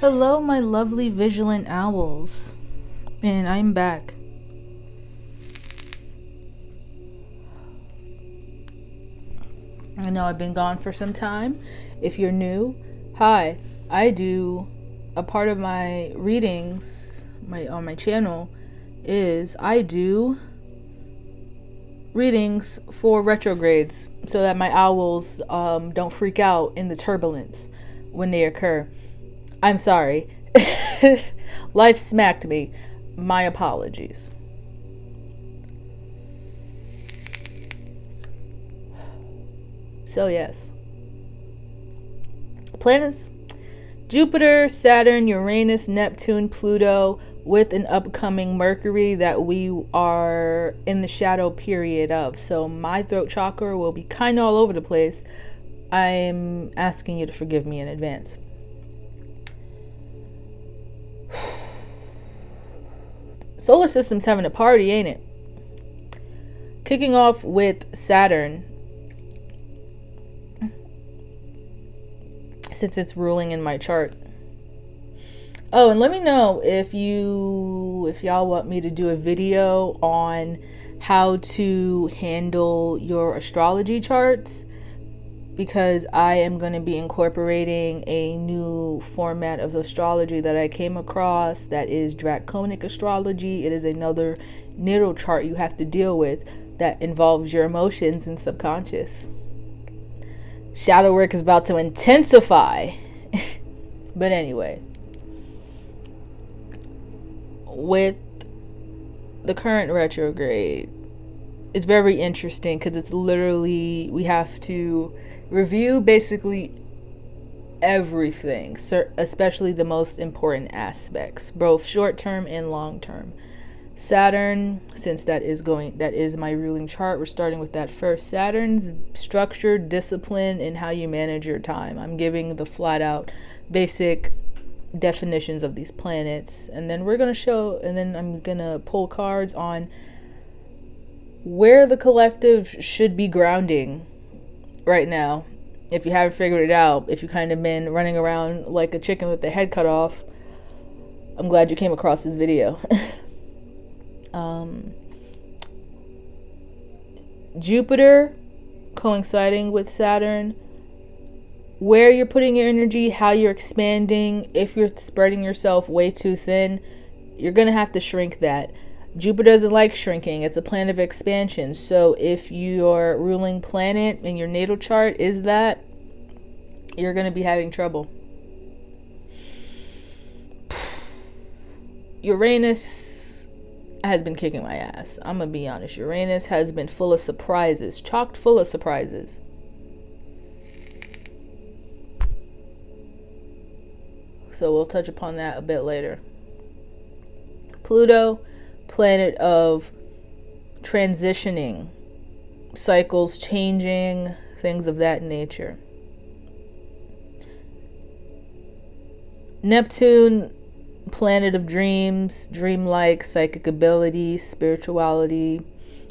Hello, my lovely vigilant owls. And I'm back. I know I've been gone for some time. If you're new, hi. I do a part of my readings on my channel is I do readings for retrogrades so that my owls don't freak out in the turbulence when they occur. I'm sorry. Life smacked me. My apologies. So yes. Planets: Jupiter, Saturn, Uranus, Neptune, Pluto, with an upcoming Mercury that we are in the shadow period of. So my throat chakra will be kind of all over the place. I'm asking you to forgive me in advance. Solar system's having a party, ain't it? Kicking off with Saturn, since it's ruling in my chart. Oh, and let me know if y'all want me to do a video on how to handle your astrology charts, because I am going to be incorporating a new format of astrology that I came across that is draconic astrology. It is another natal chart you have to deal with that involves your emotions and subconscious. Shadow work is about to intensify. But anyway, with the current retrograde, it's very interesting because it's literally, we have to review basically everything, especially the most important aspects, both short-term and long-term. Saturn, since that is my ruling chart, we're starting with that first. Saturn's structure, discipline, and how you manage your time. I'm giving the flat-out basic definitions of these planets, and then I'm gonna pull cards on where the collective should be grounding right now. If you haven't figured it out, if you've kind of been running around like a chicken with their head cut off, I'm glad you came across this video. Jupiter coinciding with Saturn, where you're putting your energy, how you're expanding. If you're spreading yourself way too thin, you're gonna have to shrink that. Jupiter doesn't like shrinking. It's a planet of expansion. So if your ruling planet in your natal chart is that, you're going to be having trouble. Uranus has been kicking my ass. I'm going to be honest. Uranus has been full of surprises. Chocked full of surprises. So we'll touch upon that a bit later. Pluto, planet of transitioning, cycles changing, things of that nature. Neptune, planet of dreams, dreamlike, psychic ability, spirituality,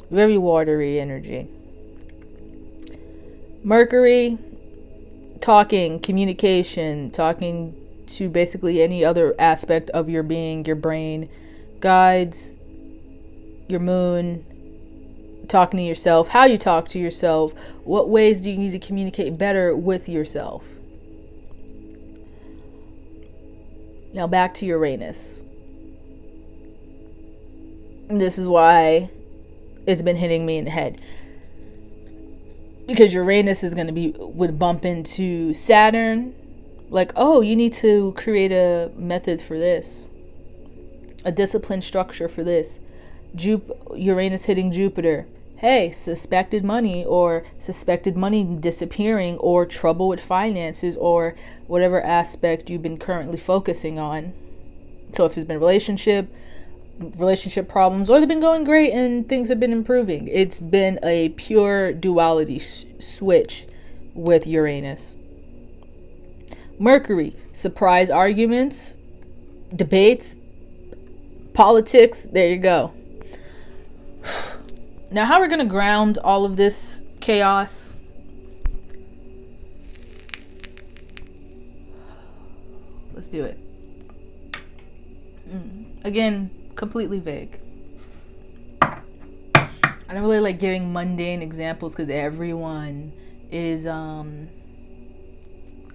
very watery energy. Mercury, talking, communication, talking to basically any other aspect of your being, your brain, guides, your moon, talking to yourself, how you talk to yourself, what ways do you need to communicate better with yourself. Now back to Uranus. This is why it's been hitting me in the head, because Uranus is going to would bump into Saturn, like, oh, you need to create a method for this, a discipline structure for this. Uranus hitting Jupiter. Hey, suspected money disappearing, or trouble with finances, or whatever aspect you've been currently focusing on. So if it's been relationship problems, or they've been going great and things have been improving, it's been a pure duality switch with Uranus. Mercury, surprise arguments, debates, politics. There you go. Now, how we're going to ground all of this chaos? Let's do it. Again, completely vague. I don't really like giving mundane examples because everyone is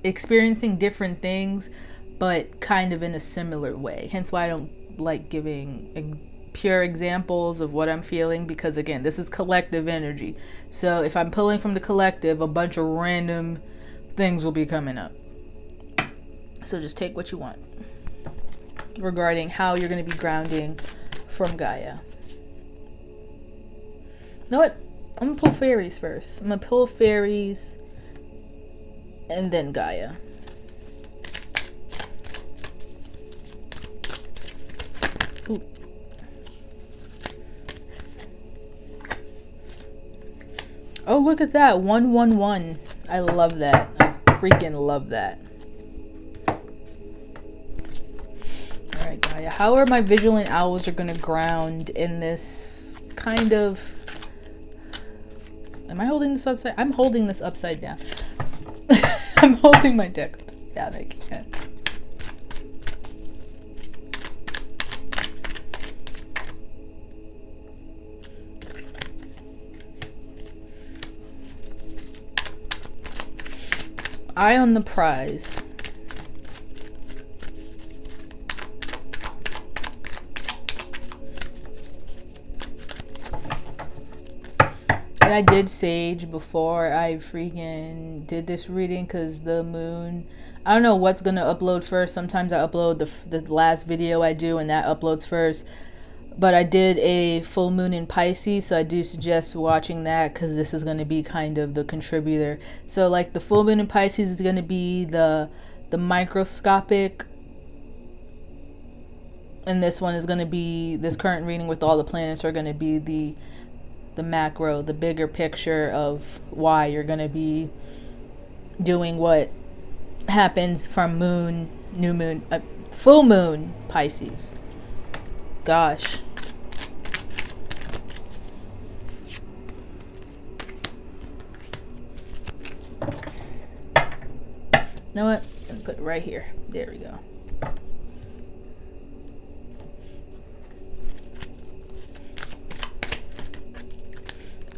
experiencing different things, but kind of in a similar way. Hence why I don't like giving pure examples of what I'm feeling, because again, this is collective energy. So if I'm pulling from the collective, a bunch of random things will be coming up. So just take what you want regarding how you're going to be grounding from Gaia. You know what? I'm going to pull fairies first. I'm going to pull fairies and then Gaia. Ooh. Oh, look at that. 111. I love that. I freaking love that. Alright, Gaia. How are my vigilant owls are going to ground in this kind of... Am I holding this upside? I'm holding this upside down. I'm holding my deck upside down. I can't. Eye on the prize. And I did sage before I freaking did this reading because the moon, I don't know what's going to upload first. Sometimes I upload the last video I do and that uploads first. But I did a full moon in Pisces, so I do suggest watching that because this is going to be kind of the contributor. So like the full moon in Pisces is going to be the microscopic, and this one is going to be, this current reading with all the planets are going to be the macro, the bigger picture of why you're going to be doing what happens from moon, new moon, full moon Pisces. Gosh. You know what? I'm gonna put it right here. There we go.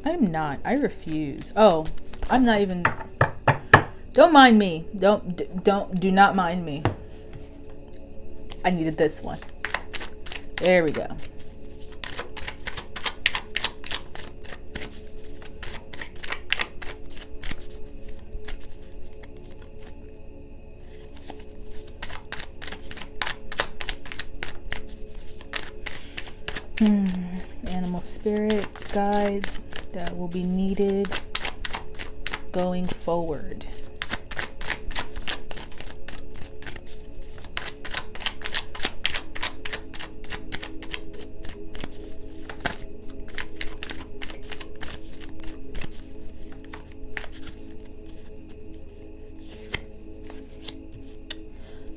I'm not. I refuse. Oh, I'm not even. Don't mind me. Do not mind me. I needed this one. There we go. Animal spirit guide that will be needed going forward.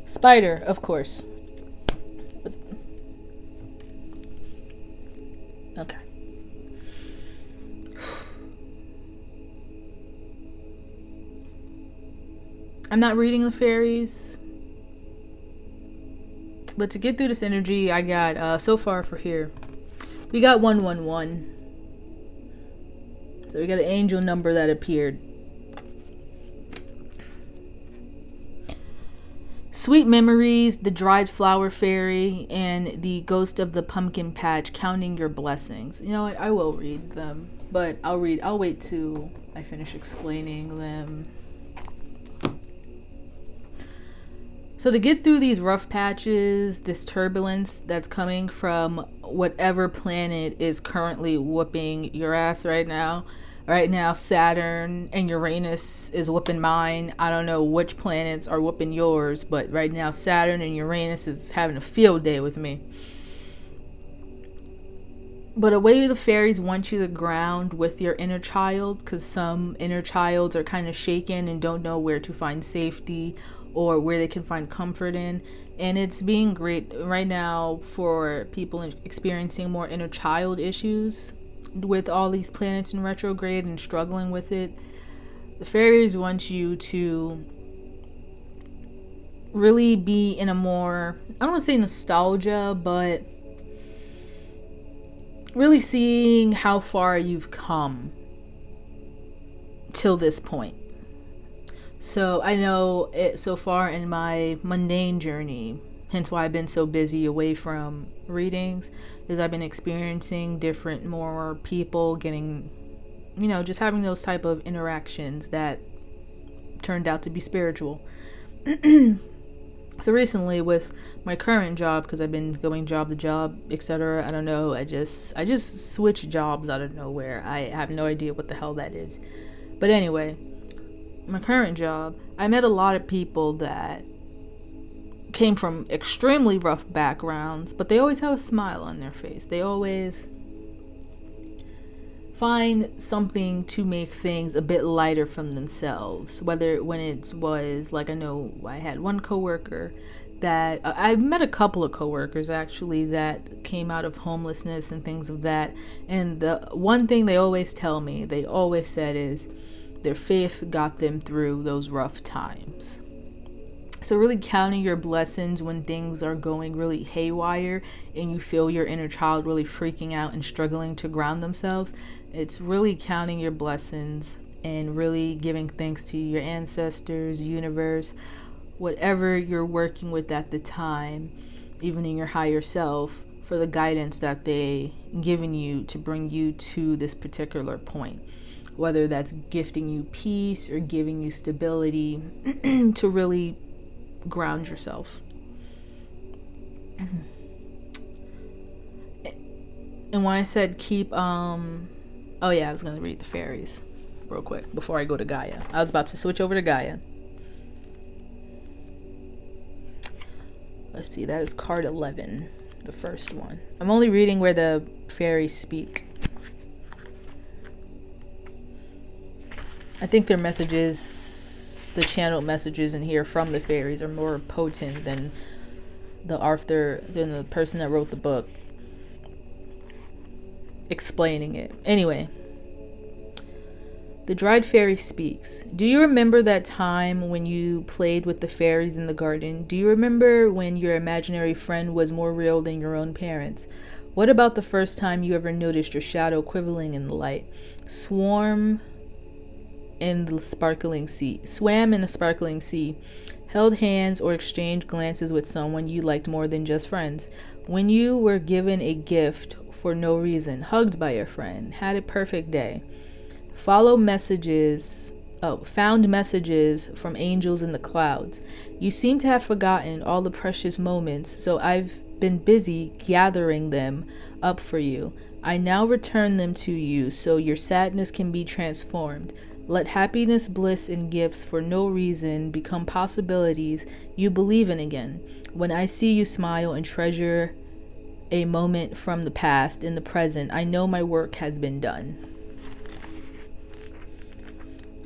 Spider, of course. Okay. I'm not reading the fairies. But to get through this energy, I got, so far for here, we got 111. So we got an angel number that appeared. Sweet Memories, the Dried Flower Fairy, and the Ghost of the Pumpkin Patch, Counting Your Blessings. You know what? I will read them, but I'll wait till I finish explaining them. So to get through these rough patches, this turbulence that's coming from whatever planet is currently whooping your ass right now. Right now, Saturn and Uranus is whooping mine. I don't know which planets are whooping yours, but right now Saturn and Uranus is having a field day with me. But a way the fairies want you to ground with your inner child, because some inner childs are kind of shaken and don't know where to find safety or where they can find comfort in. And it's being great right now for people experiencing more inner child issues with all these planets in retrograde and struggling with it. The fairies want you to really be in a more, I don't want to say nostalgia, but really seeing how far you've come till this point. So I know it so far in my mundane journey, hence why I've been so busy away from readings, is I've been experiencing different more people getting, just having those type of interactions that turned out to be spiritual. So recently with my current job, because I've been going job to job, etc., I don't know, I just switched jobs out of nowhere. I have no idea what the hell that is. But anyway, my current job, I met a lot of people that came from extremely rough backgrounds, but they always have a smile on their face. They always find something to make things a bit lighter from themselves. Whether when it was like, I know I had one coworker that I've met a couple of coworkers actually that came out of homelessness and things of that. And the one thing they always tell me, they always said, is their faith got them through those rough times. So really counting your blessings when things are going really haywire and you feel your inner child really freaking out and struggling to ground themselves. It's really counting your blessings and really giving thanks to your ancestors, universe, whatever you're working with at the time, even in your higher self, for the guidance that they given you to bring you to this particular point. Whether that's gifting you peace or giving you stability to really ground yourself. And when I said keep, I was going to read the fairies real quick before I go to Gaia. I was about to switch over to Gaia. Let's see, that is card 11, the first one. I'm only reading where the fairies speak. I think their messages, the channeled messages in here from the fairies, are more potent than the person that wrote the book explaining it. Anyway, the dried fairy speaks. Do you remember that time when you played with the fairies in the garden? Do you remember when your imaginary friend was more real than your own parents? What about the first time you ever noticed your shadow quivering in the light? Swam in a sparkling sea, held hands or exchanged glances with someone you liked more than just friends, when you were given a gift for no reason, hugged by a friend, had a perfect day, found messages from angels in the clouds. You seem to have forgotten all the precious moments, so I've been busy gathering them up for you. I now return them to you so your sadness can be transformed. Let happiness, bliss, and gifts for no reason become possibilities you believe in again. When I see you smile and treasure a moment from the past in the present, I know my work has been done.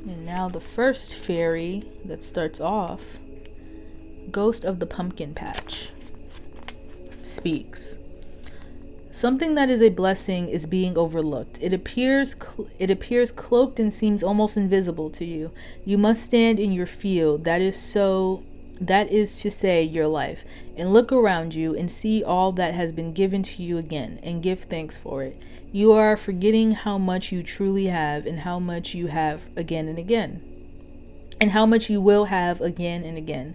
And now the first fairy that starts off, Ghost of the Pumpkin Patch, speaks. Something that is a blessing is being overlooked. It appears cloaked and seems almost invisible to you. You must stand in your field, that is to say, your life, and look around you and see all that has been given to you again, and give thanks for it. You are forgetting how much you truly have, and how much you have again and again, and how much you will have again and again.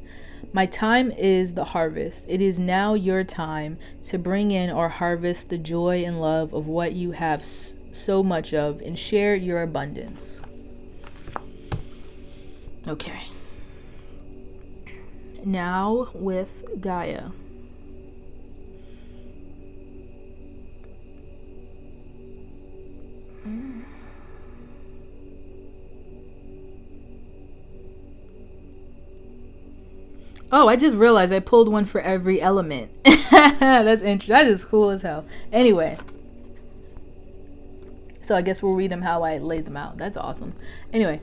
My time is the harvest. It is now your time to bring in or harvest the joy and love of what you have so much of, and share your abundance. Okay. Now with Gaia. Oh, I just realized I pulled one for every element. That's interesting. That is cool as hell. Anyway. So I guess we'll read them how I laid them out. That's awesome. Anyway.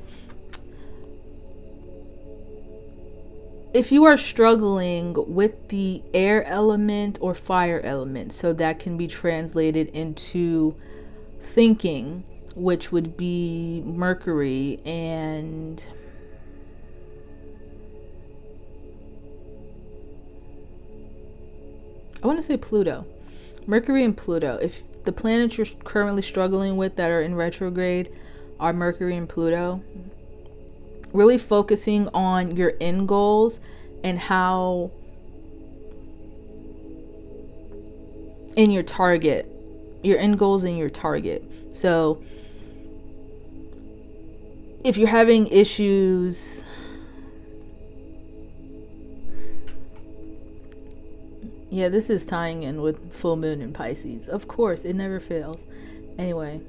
If you are struggling with the air element or fire element, so that can be translated into thinking, which would be Mercury and I want to say Pluto. Mercury and Pluto. If the planets you're currently struggling with that are in retrograde are Mercury and Pluto, really focusing on your end goals and how in your target, your end goals and your target. So if you're having issues, yeah, this is tying in with full moon in Pisces. Of course, it never fails. Anyway,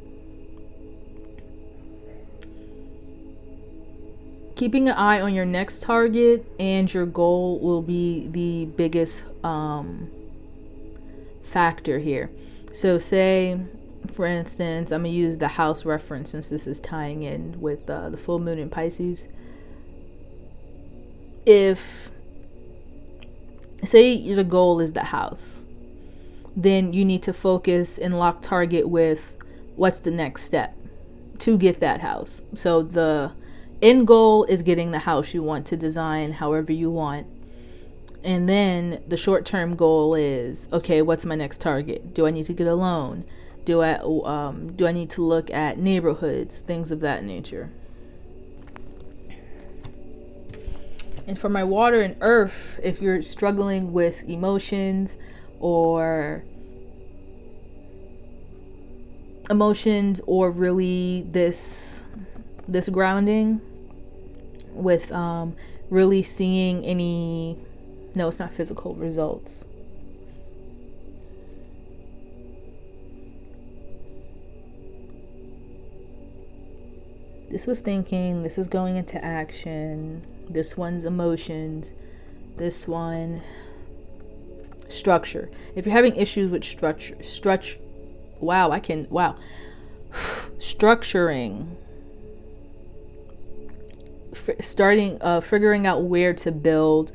keeping an eye on your next target and your goal will be the biggest factor here. So say, for instance, I'm going to use the house reference since this is tying in with the full moon in Pisces. If, say the goal is the house, then you need to focus and lock target with what's the next step to get that house. So the end goal is getting the house you want to design however you want. And then the short-term goal is, okay, what's my next target? Do I need to get a loan? Do I need to look at neighborhoods, things of that nature? And for my water and earth, if you're struggling with emotions or really this grounding with really seeing any, no, it's not physical results. This was thinking, this was going into action, this one's emotions, this one structure. If you're having issues with structuring, figuring out where to build,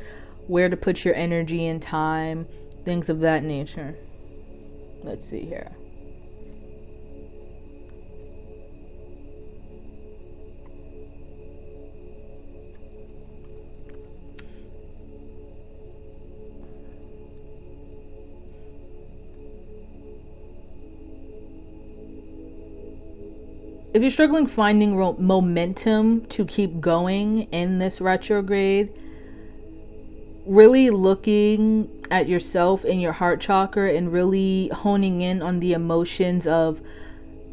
where to put your energy and time, things of that nature. Let's see here. If you're struggling finding momentum to keep going in this retrograde, really looking at yourself and your heart chakra and really honing in on the emotions of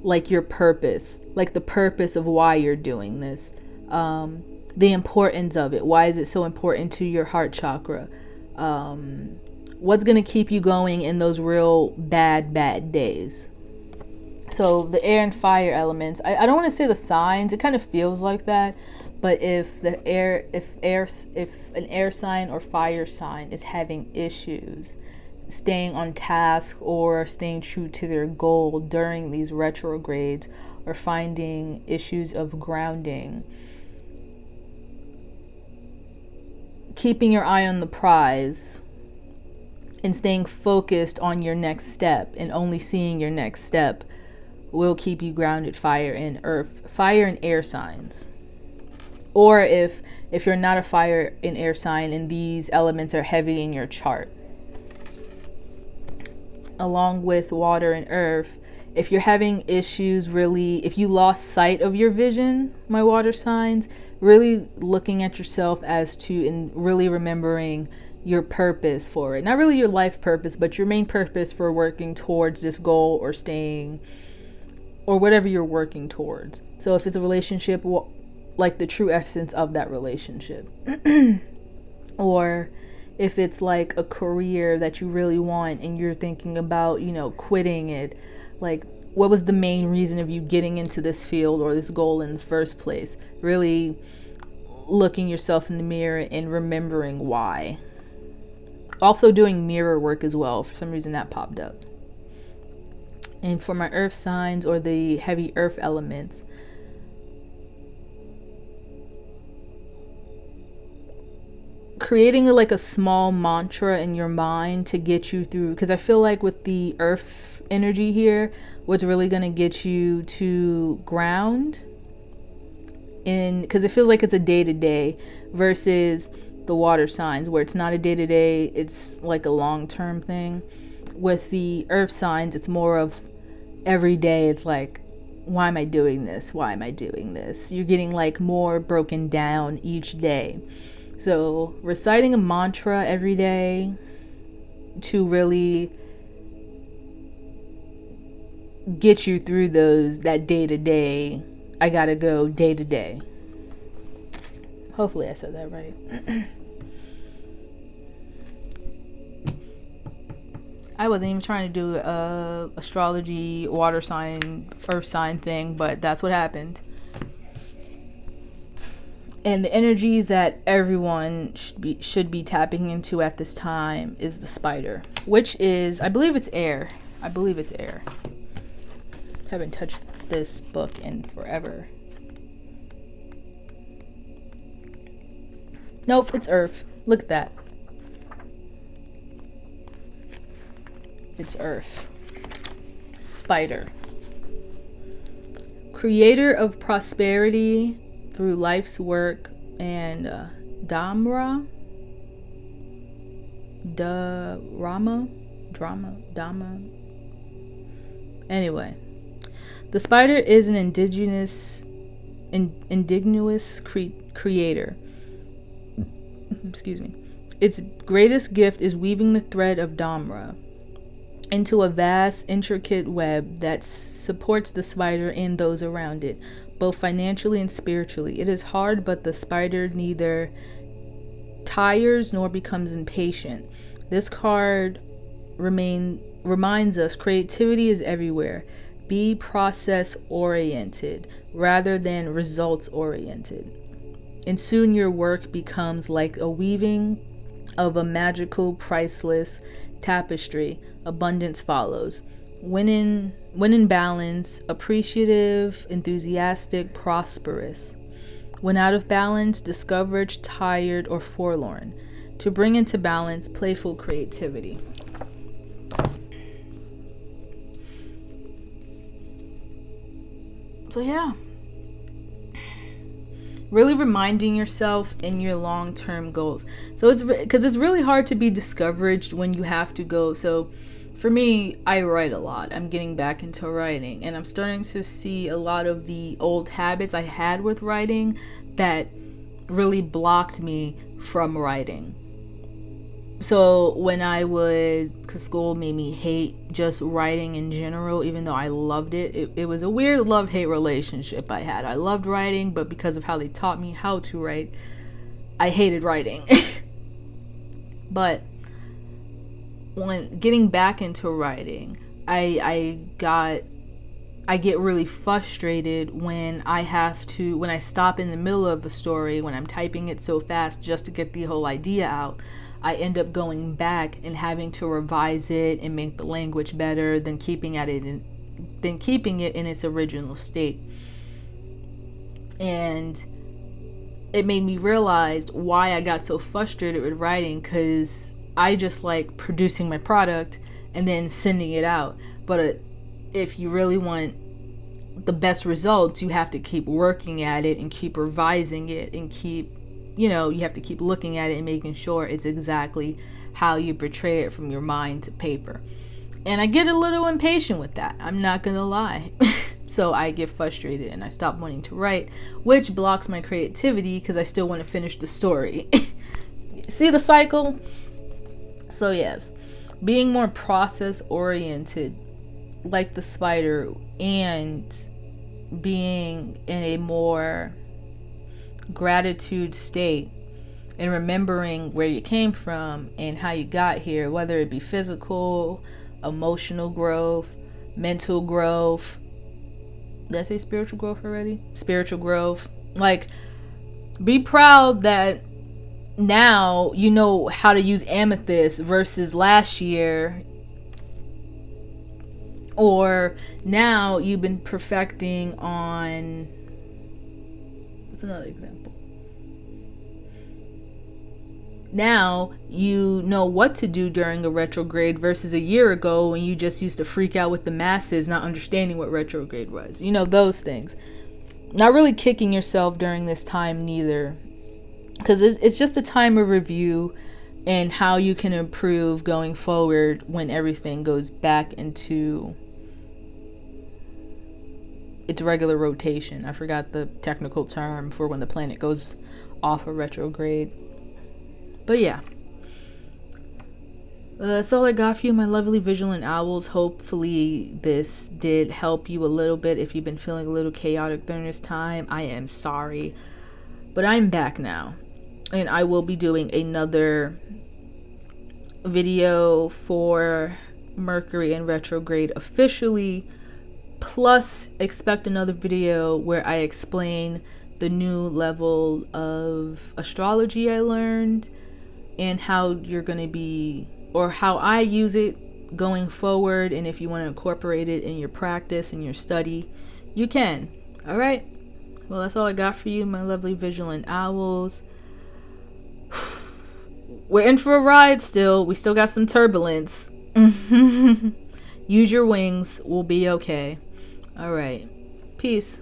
like your purpose, like the purpose of why you're doing this, the importance of it. Why is it so important to your heart chakra? What's going to keep you going in those real bad days? So the air and fire elements, I don't want to say the signs, it kind of feels like that, but if an air sign or fire sign is having issues staying on task or staying true to their goal during these retrogrades, or finding issues of grounding, keeping your eye on the prize and staying focused on your next step and only seeing your next step will keep you grounded. Fire and air signs. Or if you're not a fire and air sign and these elements are heavy in your chart, along with water and earth, if you're having issues, really, if you lost sight of your vision, my water signs, really looking at yourself as to, and really remembering your purpose for it. Not really your life purpose, but your main purpose for working towards this goal or staying, or whatever you're working towards. So if it's a relationship, like the true essence of that relationship. Or if it's like a career that you really want and you're thinking about, quitting it, like what was the main reason of you getting into this field or this goal in the first place? Really looking yourself in the mirror and remembering why. Also doing mirror work as well. For some reason that popped up. And for my earth signs or the heavy earth elements, creating like a small mantra in your mind to get you through, because I feel like with the earth energy here, what's really going to get you to ground in, because it feels like it's a day-to-day versus the water signs, where it's not a day-to-day, it's like a long-term thing. With the earth signs, it's more of every day. It's like, why am I doing this? Why am I doing this? You're getting like more broken down each day. So reciting a mantra every day to really get you through that day-to-day, I gotta go day-to-day. Hopefully I said that right. I wasn't even trying to do a astrology, water sign, earth sign thing, but that's what happened. And the energy that everyone should be tapping into at this time is the spider, which is, I believe it's air. Haven't touched this book in forever. Nope, it's earth. Look at that. It's earth. Spider. Creator of prosperity through life's work and Dhamma. Anyway, the spider is an indigenous creator. Excuse me. Its greatest gift is weaving the thread of Dhamma into a vast, intricate web that supports the spider and those around it, both financially and spiritually. It is hard, but the spider neither tires nor becomes impatient. This card reminds us creativity is everywhere. Be process-oriented rather than results-oriented. And soon your work becomes like a weaving of a magical, priceless tapestry. Abundance follows. When in balance, appreciative, enthusiastic, prosperous. When out of balance, discouraged, tired, or forlorn. To bring into balance, playful creativity. So yeah. Really reminding yourself in your long-term goals. So it's because it's really hard to be discouraged when you have to go. So for me, I write a lot. I'm getting back into writing, and I'm starting to see a lot of the old habits I had with writing that really blocked me from writing. So when because school made me hate just writing in general, even though I loved it. It was a weird love-hate relationship I had. I loved writing, but because of how they taught me how to write, I hated writing. But when getting back into writing, I get really frustrated when I stop in the middle of a story, when I'm typing it so fast just to get the whole idea out. I end up going back and having to revise it and make the language better than keeping it in its original state. And it made me realize why I got so frustrated with writing, because I just like producing my product and then sending it out. But if you really want the best results, you have to keep working at it and keep revising it and you have to keep looking at it and making sure it's exactly how you portray it from your mind to paper. And I get a little impatient with that. I'm not gonna lie. So I get frustrated and I stop wanting to write, which blocks my creativity because I still want to finish the story. See the cycle? So yes, being more process oriented like the spider, and being in a more gratitude state and remembering where you came from and how you got here, whether it be physical, emotional growth, mental growth. Did I say spiritual growth already? Spiritual growth. Like, be proud that now you know how to use amethyst versus last year. Or now you've been perfecting on... What's another example? Now you know what to do during a retrograde versus a year ago when you just used to freak out with the masses, not understanding what retrograde was. Those things. Not really kicking yourself during this time neither. because it's just a time of review and how you can improve going forward when everything goes back into its regular rotation. I forgot the technical term for when the planet goes off a retrograde. But yeah. That's all I got for you, my lovely vigilant owls. Hopefully this did help you a little bit. If you've been feeling a little chaotic during this time, I am sorry. But I'm back now. And I will be doing another video for Mercury in retrograde officially. Plus, expect another video where I explain the new level of astrology I learned and how you're going to be, or how I use it going forward. And if you want to incorporate it in your practice and your study, you can. All right. Well, that's all I got for you, my lovely vigilant owls. We're in for a ride still. We still got some turbulence. Use your wings. We'll be okay. All right. Peace.